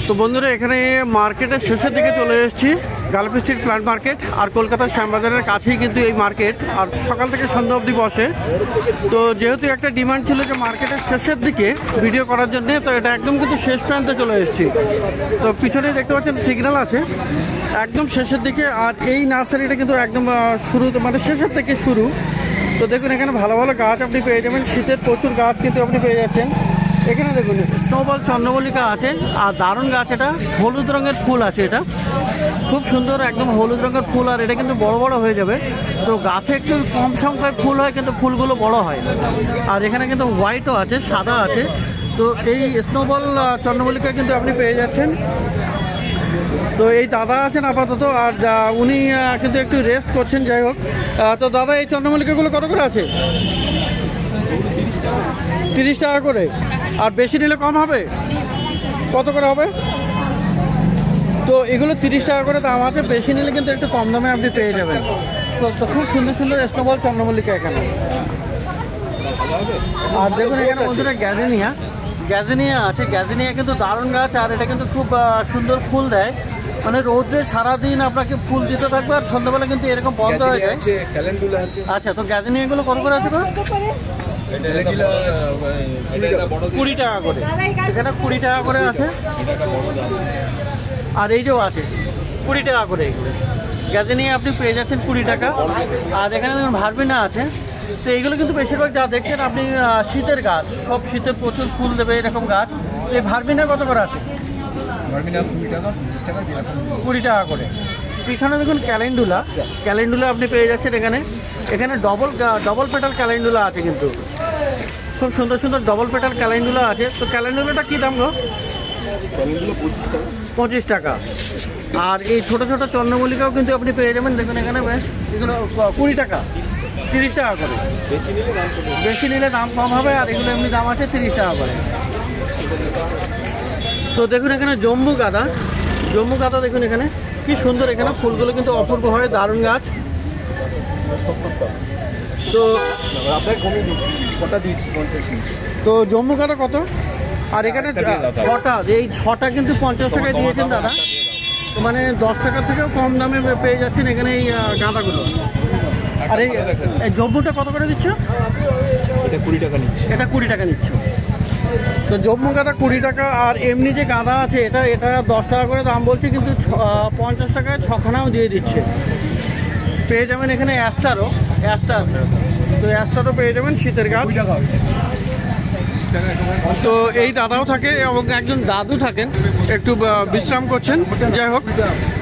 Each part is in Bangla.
তো বন্ধুরা এখানে মার্কেটের শেষের দিকে চলে এসেছি, গালফ স্ট্রিট প্ল্যান্ট মার্কেট। আর কলকাতার শ্যামবাজারের কাছেই কিন্তু এই মার্কেট, আর সকাল থেকে সন্ধ্যা অবধি বসে। তো যেহেতু একটা ডিমান্ড ছিল যে মার্কেটের শেষের দিকে ভিডিও করার জন্য, তো এটা একদম কিন্তু শেষ প্রান্তে চলে এসেছি। তো পিছনে দেখতে পাচ্ছেন সিগন্যাল আছে, একদম শেষের দিকে। আর এই নার্সারিটা কিন্তু একদম শুরু, মানে শেষের থেকে শুরু। তো দেখুন এখানে ভালো ভালো গাছ আপনি পেয়ে যাবেন, শীতের প্রচুর গাছ কিন্তু আপনি পেয়ে যাচ্ছেন। এখানে দেখুন স্নোবল চন্দ্রমল্লিকা আছে, আর দারুণ গাছ। এটা হলুদ রঙের ফুল আছে, এটা খুব সুন্দর একদম হলুদ রঙের ফুল। আর এটা কিন্তু বড় বড় হয়ে যাবে। তো গাছে একটু কম সংখ্যায় ফুল হয়, কিন্তু ফুলগুলো বড় হয়। আর এখানে কিন্তু হোয়াইটও আছে, সাদা আছে। তো এই স্নোবল চন্দ্রমল্লিকা কিন্তু আপনি পেয়ে যাচ্ছেন। তো এই দাদা আছেন আপাতত, আর উনি কিন্তু একটু রেস্ট করছেন। যাই হোক, তো দাদা এই চন্দ্রমল্লিকাগুলো কত করে আছে? 30 টাকা করে। আর বেশি নিলে কম হবে? কত করে হবে? তো এগুলো 30 টাকা করে দাম আছে, বেশি নিলে কিন্তু একটু কম দামে আপনি পেয়ে যাবেন। তো খুব সুন্দর সুন্দর স্নোবল চন্দ্রমল্লিকা এখানে। আর দেখুন এখানে বন্ধুরা গ্যাজেনিয়া আছে। গ্যাজেনিয়া কিন্তু দারুণ গাছ, আর এটা কিন্তু খুব সুন্দর ফুল দেয়। মানে রোদে সারাদিন আপনাকে ফুল দিতে থাকবে, আর সন্ধ্যাবেলা কিন্তু এরকম বন্ধ হয়ে যায়। আচ্ছা, তো গ্যাজেনিয়াগুলো কত করে আছে? 20 টাকা করে। এখানে 20 টাকা করে আছে। আর এই যেও আছে 20 টাকা করে। এগুলো গ্যাজেনিয়া আপনি পেয়ে যাচ্ছেন 20 টাকা। আর এখানে ভার্বিনা আছে। তো এইগুলো কিন্তু বেশিরভাগ যা দেখছেন আপনি শীতের গাছ, সব শীতে প্রচুর ফুল দেবে এরকম গাছ। এই ভার্বিনা কত করে আছে? 20 টাকা করে। পিছনে দেখুন ক্যালেন্ডুলা আপনি পেয়ে যাচ্ছেন এখানে ডবল পেটাল ক্যালেন্ডুলা আছে, কিন্তু খুব সুন্দর সুন্দর ডবল পেটাল ক্যালেন্ডুলা আছে। তো ক্যালেন্ডুলাটা কী দাম গো? 25 টাকা। আর এই ছোট ছোট চন্দ্রমল্লিকাও কিন্তু আপনি পেয়ে যাবেন। দেখুন এখানে এগুলো 20 টাকা, 30 টাকা করে। বেশি নিলে দাম কম হবে, আর এগুলো এমনি দাম আছে 30 টাকা করে। তো দেখুন এখানে জম্বু গাঁদা দেখুন এখানে কি সুন্দর। এখানে ফুলগুলো কিন্তু অপূর্ব হয়, দারুণ গাছ। তো তো জম্বু গাঁদা কত? আর এখানে 6টা, এই 6টা কিন্তু 50 টাকায় দিয়েছেন দাদা। মানে 10 টাকা থেকেও কম দামে পেয়ে যাচ্ছেন এখানে এই গাঁদাগুলো। আর এই জম্বুটা কত করে দিচ্ছ? এটা 20 টাকা নিচ্ছ। এটা 20 টাকা নিচ্ছ। তো জম্বু গাঁদা 20 টাকা। আর এমনি যে গাঁদা আছে এটা 10 টাকা করে দাম বলছে, কিন্তু 50 টাকায় 6খানাও দিয়ে দিচ্ছে। পেয়ে যাবেন এখানে অ্যাস্টার। তো অ্যাস্টারও পেয়ে যাবেন, শীতের গাছ। তো এই দাদাও থাকে এবং একজন দাদু থাকেন, একটু বিশ্রাম করছেন। যাই হোক,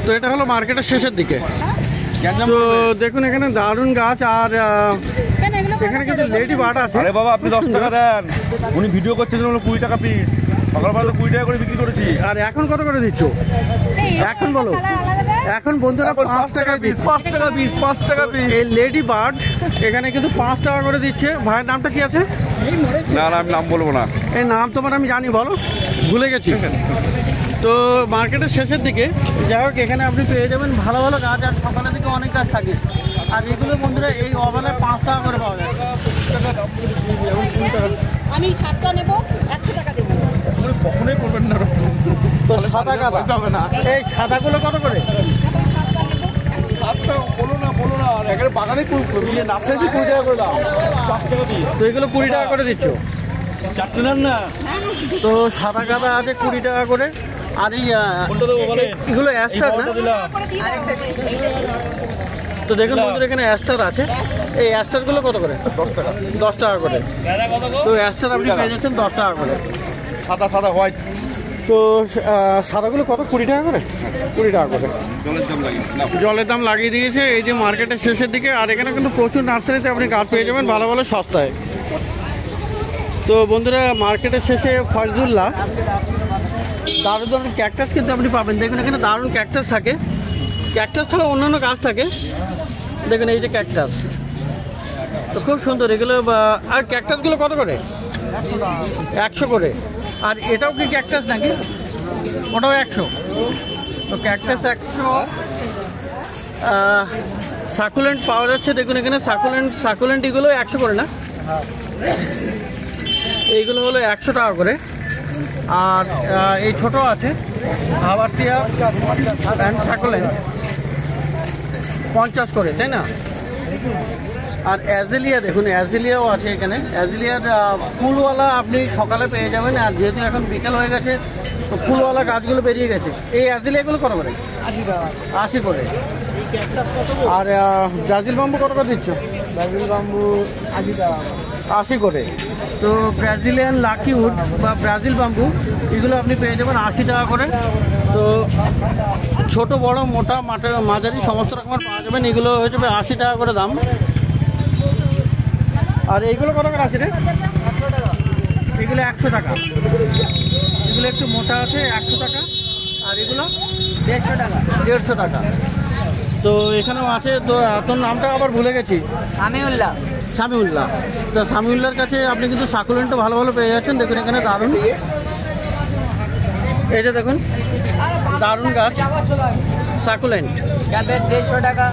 তো এটা হলো মার্কেটের শেষের দিকে। তো দেখুন এখানে দারুণ গাছ। আর এখানে কিন্তু লেডি বার্ড আছে। আরে বাবা, আপনি 10 টাকা দেন, উনি ভিডিও করছেন 20 টাকা পিস। সকালবেলা তো 20 টাকা করে বিক্রি করেছি। আর এখন কত করে দিচ্ছ? এখন বলো। এখন বন্ধুরা 5 টাকা পিস। 5 টাকা পিস। এই লেডি বার্ড এখানে কিন্তু 5 টাকা করে দিচ্ছে। ভাইয়ের নামটা কি আছে? না, আমি নাম বলবো না। এই নাম তোমার আমি জানি, বলো, ভুলে গেছি। তো মার্কেটের শেষের দিকে, যাই হোক, এখানে আপনি পেয়ে যাবেন ভালো ভালো গাছ। আর সকালের দিকে অনেক গাছ থাকে। আর এগুলো বন্ধুরা এই অবেলায় 5 টাকা করে পাওয়া যায়। আমি 7টা নেব, 100 টাকা দেবো। কখনোই করবেন না। তো সাদা গাছ হবে না। এই সাদাগুলো কত করে? 7টা বলো না। আর এখানে বাগানে নার্সারিতে 20 টাকা করে দাম, 5 টাকা দিয়ে। তো এগুলো 20 টাকা করে দিচ্ছ? 4টে নেন না। তো সাদা গাঁদা আছে 20 টাকা করে। আর এগুলো অ্যাস্টার না? তো দেখুন বন্ধুরা এখানে অ্যাস্টার আছে। এই অ্যাস্টারগুলো কত করে? 10 টাকা করে। তো অ্যাস্টার আপনি পেয়ে যাচ্ছেন 10 টাকা করে। সাদা হোয়াইট। তো সাদাগুলো কত? 20 টাকা করে। 20 টাকা করে জলের দাম লাগিয়ে দিয়েছে এই যে মার্কেটের শেষের দিকে। আর এখানে কিন্তু প্রচুর নার্সারিতে আপনি গাছ পেয়ে যাবেন ভালো ভালো সস্তায়। তো বন্ধুরা মার্কেটের শেষে ফজলুল্লাহ, দারুণ দারুণ ক্যাকটাস কিন্তু আপনি পাবেন। দেখুন এখানে দারুণ ক্যাকটাস থাকে। ক্যাকটাস ছাড়া অন্যান্য গাছ থাকে। দেখুন এই যে ক্যাকটাস, তো খুব সুন্দর এগুলো। আর ক্যাকটাসগুলো কত করে? 100 করে। আর এটাও কি ক্যাকটাস নাকি? ওটাও 100। তো ক্যাকটাস 100। সাকুলেন্ট পাওয়া যাচ্ছে। দেখুন এখানে সাকুলেন্ট এগুলো 100 করে না? এইগুলো হলো 100 টাকা করে। আর এই ছোট আছে হাবারটিয়া অ্যান্ড সাকুলেন্ট 50 করে, তাই না? আর অ্যাজেলিয়া দেখুন, অ্যাজেলিয়াও আছে এখানে। অ্যাজেলিয়ার ফুলওয়ালা আপনি সকালে পেয়ে যাবেন, আর যেহেতু এখন বিকেল হয়ে গেছে তো ফুলওয়ালা গাছগুলো বেরিয়ে গেছে। এই অ্যাজেলিয়াগুলো কত করে? 80 করে। আর ব্রাজিল বাম্বু কত করে দিচ্ছ? ব্রাজিল বাম্বু 80 করে। তো ব্রাজিলিয়ান লাকি উড বা ব্রাজিল বাম্বু এগুলো আপনি পেয়ে যাবেন 80 টাকা করে। তো ছোট বড় মোটা মাঝারি সমস্ত রকমের পাওয়া যাবেন। এগুলো হয়ে যাবে 80 টাকা করে দাম। আর এইগুলো কত করে আছে রে? এগুলো 100 টাকা। এগুলো একটু মোটা আছে 100 টাকা। আর এগুলো 150 টাকা। 150 টাকা। তো এখানেও আছে। তো তোর নামটা আবার ভুলে গেছি। সামিউল্লাহ। সামিউল্লাহ। তো সামিউল্লাহর কাছে আপনি কিন্তু সাকুলেন্টও ভালো ভালো পেয়ে যাচ্ছেন। দেখুন এখানে দারুণ, এই যে দেখুন দারুণ গাছ সাকুলেন্ট। ক্যাবেজ 150 টাকা।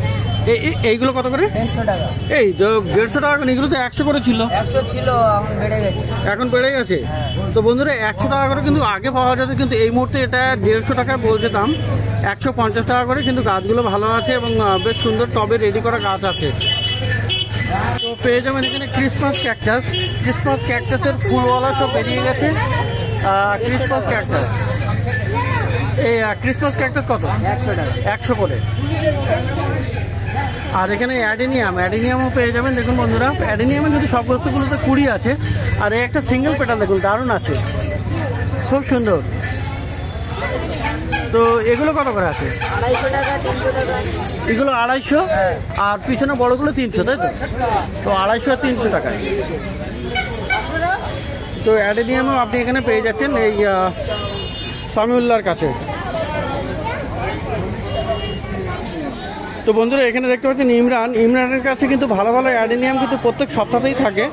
এইগুলো কত করে? 150 টাকা। এই 150 টাকা করে। এগুলো তো 100 করে ছিল। 100 ছিল, এখন বেড়ে গেছে। এখন বেড়ে গেছে। তো বন্ধুরা 100 টাকা করে কিন্তু আগে পাওয়া যেত, কিন্তু এই মুহূর্তে এটা 150 টাকায় বলছে দাম। 150 টাকা করে। কিন্তু গাছগুলো ভালো আছে এবং বেশ সুন্দর টবে রেডি করা গাছ আছে। তো পেয়ে যাবেন এখানে ক্রিসমাস ক্যাকটাস। ক্রিসমাস ক্যাকটাসের ফুলওয়ালা সব বেরিয়ে গেছে। ক্রিসমাস ক্যাকটাস, এই ক্রিসমাস ক্যাকটাস কত? 100 টাকা। 100 করে। আর এখানে অ্যাডেনিয়ামও পেয়ে যাবেন। দেখুন বন্ধুরা, অ্যাডেনিয়ামে যদি সব বস্তুগুলোতে 20 আছে। আর এই একটা সিঙ্গেল পেটাল দেখুন, দারুণ আছে, খুব সুন্দর। তো এগুলো কত করে আছে? 250 টাকা, 300 টাকা। এগুলো 250, আর পিছনে বড়গুলো 300, তাই তো? তো 250 আর 300 টাকায়। তো অ্যাডেনিয়ামও আপনি এখানে পেয়ে যাচ্ছেন এই সামিউল্লাহর কাছে। তো বন্ধুরা এখানে দেখতে পাচ্ছেন ইমরানের কাছে কিন্তু ভালো ভালো অ্যাডেনিয়াম কিন্তু প্রত্যেক সপ্তাহতেই থাকে।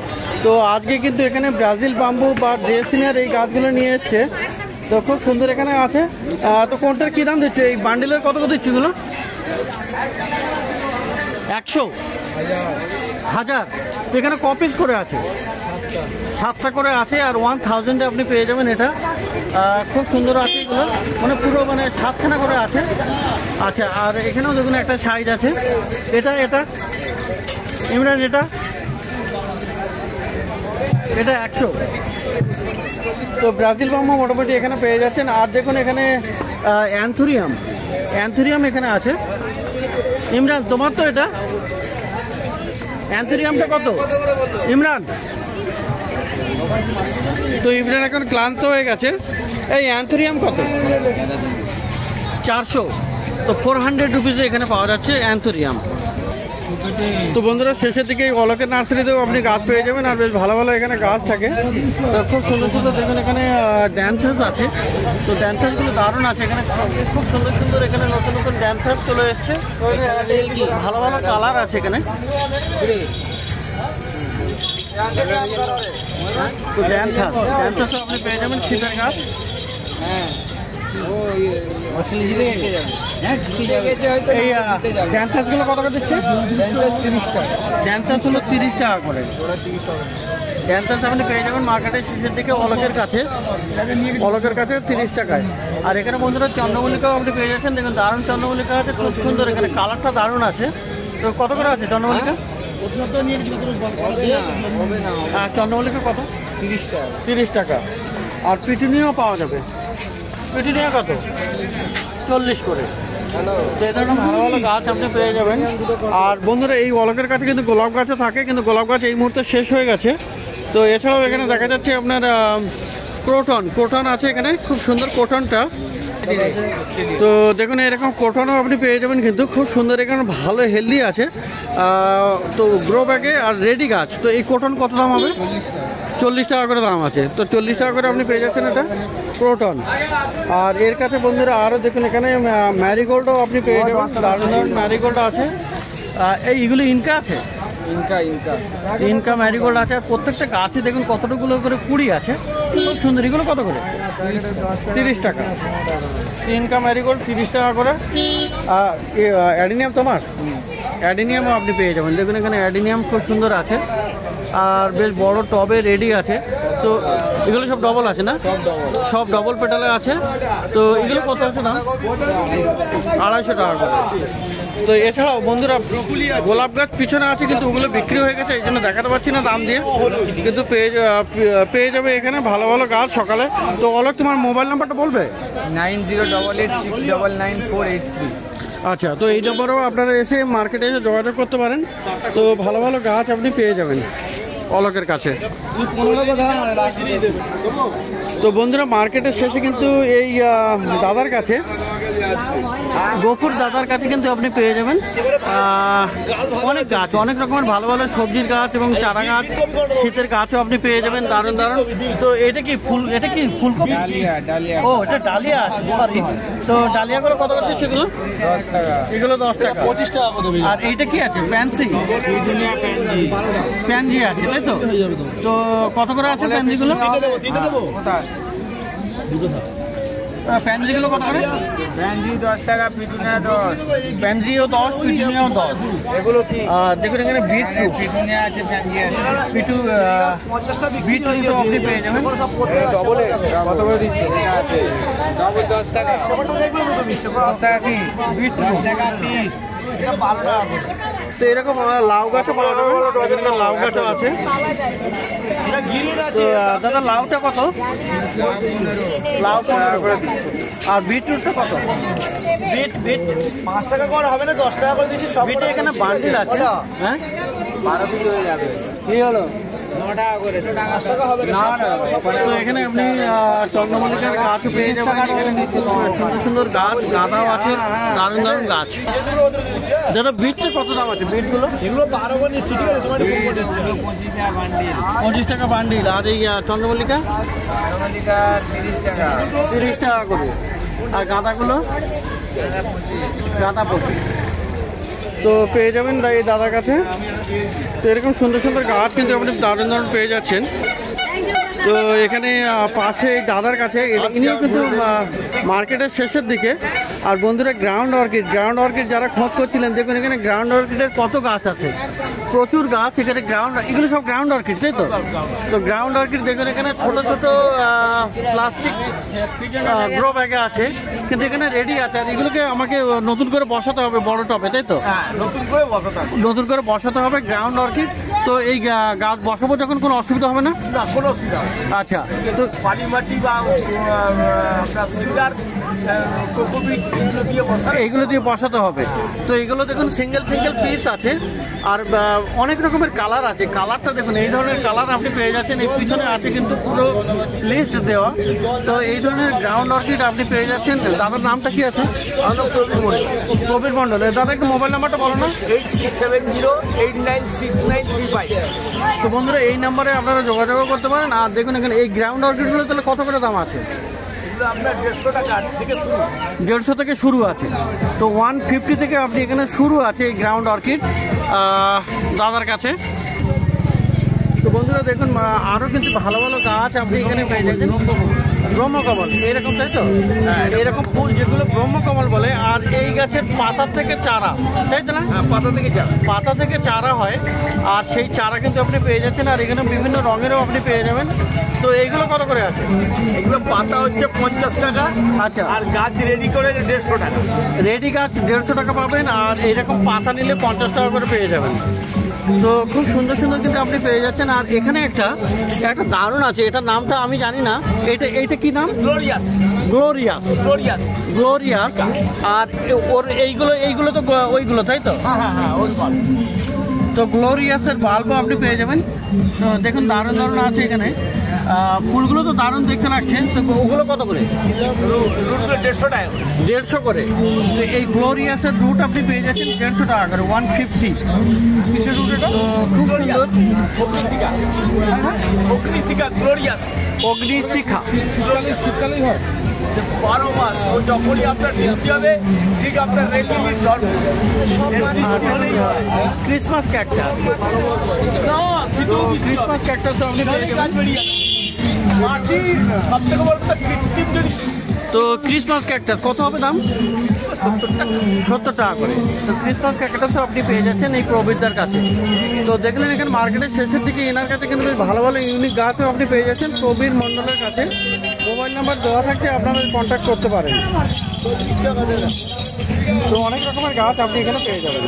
তো আজকে কিন্তু এখানে ব্রাজিল বাম্বু বা ড্রেসিনার এই গাছগুলো নিয়ে এসছে। তো খুব সুন্দর এখানে আছে। তো কোনটার কী দাম দিচ্ছে? এই বান্ডিলের কত কত দিচ্ছে এগুলো? 100, 1000। তো এখানে ক পিস করে আছে? 7টা করে আছে। আর 1000-এ আপনি পেয়ে যাবেন এটা। খুব সুন্দর আছে এগুলো, মানে পুরো 7খানা করে আছে। আচ্ছা, আর এখানেও দেখুন একটা সাইজ আছে। এটা ইমরান, এটা 100। তো ব্রাজিল বাম্বু মোটামুটি এখানে পেয়ে যাচ্ছেন। আর দেখুন এখানে অ্যান্থুরিয়াম এখানে আছে। ইমরান তোমার তো এটা অ্যান্থুরিয়ামটা কত ইমরান? তো ইমরান এখন ক্লান্ত হয়ে গেছে। এই অ্যান্থুরিয়াম কত? 400। তো 400 রুপিসে এখানে পাওয়া যাচ্ছে অ্যান্থুরিয়াম। তো বন্ধুরা শেষের দিকে এই অলোকের নার্সারিতেও আপনি গাছ পেয়ে যাবেন। আর বেশ ভালো ভালো এখানে গাছ থাকে। তো খুব সুন্দর সুন্দর দেখুন এখানে ড্যান্সার্স আছে। তো ড্যান্সার্সগুলো দারুণ আছে এখানে, খুব সুন্দর সুন্দর এখানে নতুন নতুন ড্যান্সার্স চলে এসছে। ভালো ভালো কালার আছে এখানে। তো ড্যান্সার্স আপনি পেয়ে যাবেন শীতের গাছ। এই ড্যান্সার্সগুলো কত করে দিচ্ছে? 30 টাকা। ড্যান্সার্স হলো 30 টাকা করে। ড্যান্সার্স আপনি পেয়ে যাবেন মার্কেটের শেষের দিকে অলোকের কাছে 30 টাকায়। আর এখানে বন্ধুরা চন্দ্রমল্লিকাও আপনি পেয়ে যাচ্ছেন। দেখুন দারুণ চন্দ্রমল্লিকা আছে, খুব সুন্দর এখানে কালারটা দারুণ আছে। তো কত করে আছে চন্দ্রমল্লিকা? চন্দ্রমল্লিকা কত? 30 টাকা। 30 টাকা। আর পিটুনিয়াও পাওয়া যাবে। পিটুনিয়া কত? 40 করে। তো এই ধরনের ভালো ভালো গাছ আপনি পেয়ে যাবেন। আর বন্ধুরা এই অলোকের কাছে কিন্তু গোলাপ গাছও থাকে, কিন্তু গোলাপ গাছ এই মুহূর্তে শেষ হয়ে গেছে। তো এছাড়াও এখানে দেখা যাচ্ছে আপনার ক্রোটন আছে এখানে, খুব সুন্দর ক্রোটনটা। তো দেখুন এরকম ক্রোটনও আপনি পেয়ে যাবেন, কিন্তু খুব সুন্দর এখানে ভালো হেলদি আছে। তো গ্রো ব্যাগে আর রেডি গাছ। তো এই ক্রোটন কত দাম হবে? 40 টাকা করে দাম আছে। তো 40 টাকা করে আপনি পেয়ে যাচ্ছেন এটা ক্রোটন। আর এর কাছে বন্ধুরা আরও দেখুন এখানে ম্যারিগোল্ডও আপনি পেয়ে যাবেন, দারুণ দারুণ ম্যারিগোল্ড আছে। এইগুলো ইনকা আছে, ইনকা ম্যারিগোল্ড আছে। আর প্রত্যেকটা গাছে দেখুন কতটুকুলো করে কুড়ি আছে, খুব সুন্দর। এগুলো কত করে? 30 টাকা। ইনকা ম্যারিগোল্ড 30 টাকা করে। অ্যাডিনিয়াম তোমার? অ্যাডিনিয়ামও আপনি পেয়ে যাবেন। দেখুন এখানে অ্যাডিনিয়াম খুব সুন্দর আছে, আর বেশ বড় টবে রেডি আছে। তো এগুলো সব ডবল আছে না? সব ডবল পেটালে আছে। তো এগুলো কত আছে দাম? 250 টাকা করে। তো এছাড়াও বন্ধুরা গোলাপ গাছ পিছনে আছে, কিন্তু ওগুলো বিক্রি হয়ে গেছে, এই জন্য দেখাতে পারছি না দাম দিয়ে, কিন্তু পেয়ে যাবে এখানে ভালো ভালো গাছ সকালে। তো অলোক, তোমার মোবাইল নাম্বারটা বলবে? 9088699483। আচ্ছা, তো এই নম্বরেও আপনারা এসে মার্কেটে এসে যোগাযোগ করতে পারেন। তো ভালো ভালো গাছ আপনি পেয়ে যাবেন অলোকের কাছে। তো বন্ধুরা মার্কেটের শেষে কিন্তু এই দাদার কাছে, গফুর দাদার কাছে কিন্তু আপনি পেয়ে যাবেন অনেক গাছ, অনেক রকমের ভালো ভালো সবজির গাছ এবং চারা গাছ, শীতের গাছও আপনি পেয়ে যাবেন দারুণ দারুণ। তো এটা কি ফুলকপি? ও, এটা ডালিয়া আছে, সরি। তো ডালিয়াগুলো কত করে দিচ্ছে এগুলো? 10 টাকা। এগুলো 10 টাকা। 25 টাকা করে দেবে। আর এইটা কি আছে? প্যানজি আছে, তাই তো? তো কত করে আছে প্যানজিগুলো? প্যানজিগুলো কত করে? ভ্যান্ডি 10 টাকা, পিটুনিয়া 10। প্যানজিও 10, পিটুনিয়াও 10। এগুলো কি? দেখুন এখানে বিটরুট, পিটুনিয়া আছে, ভ্যান্ডি আছে। বিটরুট আপনি পেয়ে যাবেন। ডবল কত করে দিচ্ছে? ডবল 10 টাকা। 10 টাকা কি? বিটরুট 10 টাকা পিস। তো এরকম লাউ গাছও পাওয়া যাবে, এখানে লাউ গাছও আছে। তো দাদা লাউটা কত? লাউ 15 করে। আর বিটরুটটা কত? বিট 5 টাকা করে হবে না, 10 টাকা করে দিচ্ছি সব। বিটে এখানে বান্ডিল আছে, হ্যাঁ 12 পিস হয়ে যাবে। কি হলো? 9 টাকা করে। 5 টাকা হবে না। তো এখানে আপনি চন্দ্রমল্লিকার গাছও পেয়ে যাবেন। এখানে সুন্দর সুন্দর গাছ, গাঁদাও আছে, দারুণ দারুণ গাছ। দাদা বিটটা কত দাম আছে? বিটগুলো এগুলো 12 করে নিচ্ছি, ঠিক আছে? তোমার 25 টাকা বান্ডিল। 25 টাকা বান্ডিল। আর এই চন্দ্রমল্লিকা? চন্দ্রমল্লিকা 30 টাকা। 30 টাকা করে। আর গাঁদাগুলো? গাঁদা 25। তো পেয়ে যাবেন এই দাদার কাছে। তো এরকম সুন্দর সুন্দর গাছ কিন্তু আপনি দারুণ দারুণ পেয়ে যাচ্ছেন। তো এখানে পাশে এই দাদার কাছে, ইনিও কিন্তু মার্কেটের শেষের দিকে। আর বন্ধুরা গ্রাউন্ড অর্কিড যারা খোঁজ করছিলেন, দেখুন এখানে গ্রাউন্ড অর্কিডের কত গাছ আছে, প্রচুর গাছ এখানে। এগুলো সব গ্রাউন্ড অর্কিড, তাই তো? তো গ্রাউন্ড অর্কিড দেখুন এখানে ছোট ছোট প্লাস্টিক গ্রো ব্যাগে আছে, কিন্তু এখানে রেডি আছে। আর এগুলোকে আমাকে নতুন করে বসাতে হবে বড় টবে, তাই তো? নতুন করে বসাতে হবে গ্রাউন্ড অর্কিড। তো এই গাছ বসাবো যখন কোনো অসুবিধা হবে না? কোনো অসুবিধা। আচ্ছা, তো পানি মাটি বা সিঙ্গার কোকোপিট এইগুলো দিয়ে বসাতে হবে। তো এগুলো দেখুন সিঙ্গেল পিস আছে। আর অনেক রকমের কালার আছে। কালারটা দেখুন, এই ধরনের কালার আপনি পেয়ে যাচ্ছেন। এই পিছনে আছে কিন্তু পুরো লিস্ট দেওয়া। তো এই ধরনের গ্রাউন্ড অর্কিড আপনি পেয়ে যাচ্ছেন। দাদার নামটা কি আছে? প্রবীর মণ্ডল। দাদা একটু মোবাইল নাম্বারটা বলো না। 8670896935। তো বন্ধুরা এই নাম্বারে আপনারা যোগাযোগ করতে পারেন। আর দেখুন এখানে এই গ্রাউন্ড অর্কিডগুলো তাহলে কত করে দাম আছে? আপনার 150 টাকা থেকে শুরু। 150 থেকে শুরু আছে। তো 150 থেকে আপনি এখানে শুরু আছে এই গ্রাউন্ড অর্কিড দাদার কাছে। তো বন্ধুরা দেখুন আরও কিন্তু ভালো ভালো গাছ আপনি এখানে পেয়ে যাচ্ছেন। ব্রহ্মকমল এরকম, তাই তো? এরকম ফুল যেগুলো ব্রহ্মকমল বলে। আর এই গাছের পাতা থেকে চারা, তাই তো? না, পাতা থেকে চারা হয়। আর সেই চারা কিন্তু আপনি পেয়ে যাচ্ছেন। আর এখানে বিভিন্ন রঙেরও আপনি পেয়ে যাবেন। তো এইগুলো কত করে আছে? এগুলো পাতা হচ্ছে 50 টাকা। আচ্ছা, আর গাছ রেডি করে 150 টাকা। রেডি গাছ 150 টাকা পাবেন। আর এইরকম পাতা নিলে 50 টাকা করে পেয়ে যাবেন। তো খুব সুন্দর সুন্দর কিন্তু আপনি পেয়ে যাচ্ছেন। আর এখানে একটা দারুণ আছে, এটার নামটা আমি জানি না। এইটা কি নাম? গ্লোরিয়াস। আর ওর এইগুলো তো ওইগুলো, তাই তো? হ্যাঁ তো গ্লোরিয়াসের বাল্বও আপনি পেয়ে যাবেন। তো দেখুন দারুণ দারুণ আছে এখানে। ফুলগুলো তো দারুণ দেখতে লাগছে। তো ওগুলো কত করে? রুটগুলো 150 টাকা। 150 করে। তো এই গ্লোরিয়াসের রুট আপনি পেয়ে যাচ্ছেন 150 টাকা করে, 150। কিসের রুট এটা? তো খুব সুন্দর। অগ্নিশিখা গ্লোরিয়াস। অগ্নিশিখা শীতকালেই হয়। 12 মাস। ও যখনই আপনার বৃষ্টি হবে ঠিক আপনার রেলিমিট ধরবে। Christmas cactus. ক্রিসমাস ক্যাকটাস আপনি পেয়ে যাবেন। মাটির সবথেকে বড় কৃত্রিম জিনিস। তো তো ক্রিসমাস ক্যাকটাস কত হবে দাম? 70 টাকা করে। তো ক্রিসমাস ক্যাকটাসও আপনি পেয়ে যাচ্ছেন এই প্রবীরদার কাছে। তো দেখলেন এখানে মার্কেটের শেষের দিকে এনার কাছে কিন্তু বেশ ভালো ভালো ইউনিক গাছও আপনি পেয়ে যাচ্ছেন প্রবীর মণ্ডলের কাছে। মোবাইল নাম্বার দেওয়া থাকছে, আপনারা কন্ট্যাক্ট করতে পারেন। তো অনেক রকমের গাছ আপনি এখানে পেয়ে যাবেন।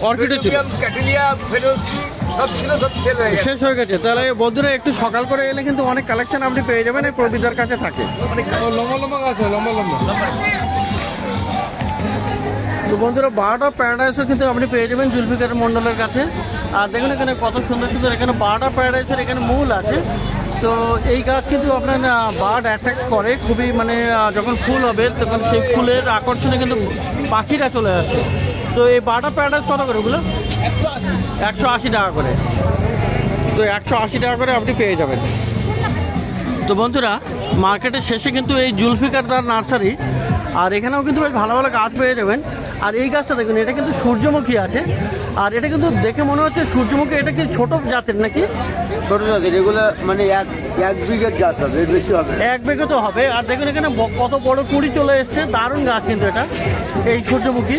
অর্কিডও ছিল, শেষ হয়ে গেছে। তাহলে বন্ধুরা একটু সকাল করে এলে কিন্তু অনেক কালেকশন আপনি পেয়ে যাবেন এই প্রবীরদার কাছে থাকে। লম্বা লম্বা গাছ, লম্বা লম্বা। তো বন্ধুরা বার্ড অফ প্যারাডাইসও কিন্তু আপনি পেয়ে যাবেন জুলফিকার মণ্ডলের কাছে। আর দেখুন এখানে কত সুন্দর সুন্দর এখানে বার্ড অফ প্যারাডাইসের এখানে মূল আছে। তো এই গাছ কিন্তু আপনার বার্ড অ্যাট্রাক্ট করে খুবই, মানে যখন ফুল হবে তখন সেই ফুলের আকর্ষণে কিন্তু পাখিরা চলে আসে। তো এই বার্ড অফ প্যারাডাইস কত করে ওগুলো? 180 টাকা করে। তো 180 টাকা করে আপনি পেয়ে যাবেন। তো বন্ধুরা মার্কেটের শেষে কিন্তু এই জুলফিকার দার নার্সারি, আর এখানেও কিন্তু বেশ ভালো ভালো গাছ পেয়ে যাবেন। আর এই গাছটা দেখুন, এটা কিন্তু সূর্যমুখী আছে। আর এটা কিন্তু দেখে মনে হচ্ছে সূর্যমুখী, এটা কি ছোট জাতের নাকি? ছোট জাতের, এগুলো মানে এক বিঘের গাছ হবে, এর বেশি হবে। 1 বিঘে তো হবে। আর দেখুন এখানে কত বড় কুড়ি চলে এসছে, দারুণ গাছ কিন্তু এটা এই সূর্যমুখী।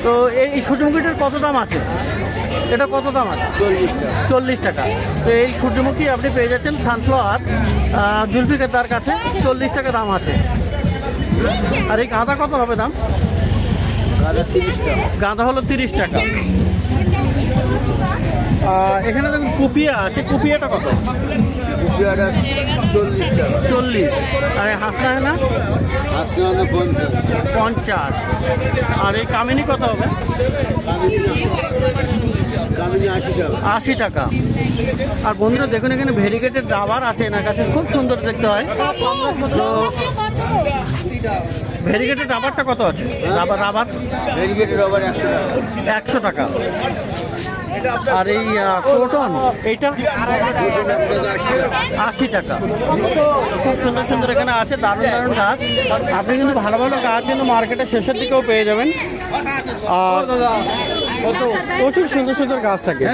তো এই সূর্যমুখীটার কত দাম আছে? এটা কত দাম আছে? 40 টাকা। তো এই সূর্যমুখী আপনি পেয়ে যাচ্ছেন সানফ্লাওয়ার জুলফিকার তার কাছে 40 টাকা দাম আছে। আর এই গাঁদা কত হবে দাম? গাঁদা হলো 30 টাকা। এখানে দেখুন কুপিয়া আছে, কুপিয়াটা কত? 40। আর এই হাসনা হয় না? 50। আর এই কামিনী কত হবে? 80 টাকা। আর বন্ধুরা দেখুন এখানে ভেরিগেটেড রাবার আছে এনার কাছে, খুব সুন্দর দেখতে হয়। তো ভেরিগেটেড রাবারটা কত আছে? রাবার ভেরিগেটেড রাবার 100 টাকা। আর এই ক্রোটন এইটা 80 টাকা। খুব সুন্দর সুন্দর এখানে আছে, দারুণ দারুণ গাছ। আপনি কিন্তু ভালো ভালো গাছ কিন্তু মার্কেটের শেষের দিকেও পেয়ে যাবেন। আর প্রচুর সুন্দর সুন্দর গাছ থাকে।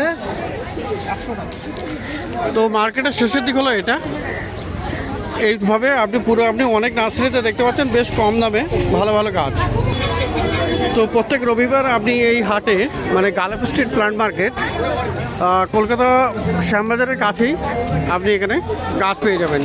তো মার্কেটের শেষের দিক হলো এটা। এইভাবে আপনি অনেক নার্সারিতে দেখতে পাচ্ছেন বেশ কম দামে ভালো ভালো গাছ। তো প্রত্যেক রবিবার আপনি এই হাটে, মানে গালেপ স্ট্রিট প্ল্যান্ট মার্কেট, কলকাতা শ্যামবাজারের কাছেই আপনি এখানে গাছ পেয়ে যাবেন।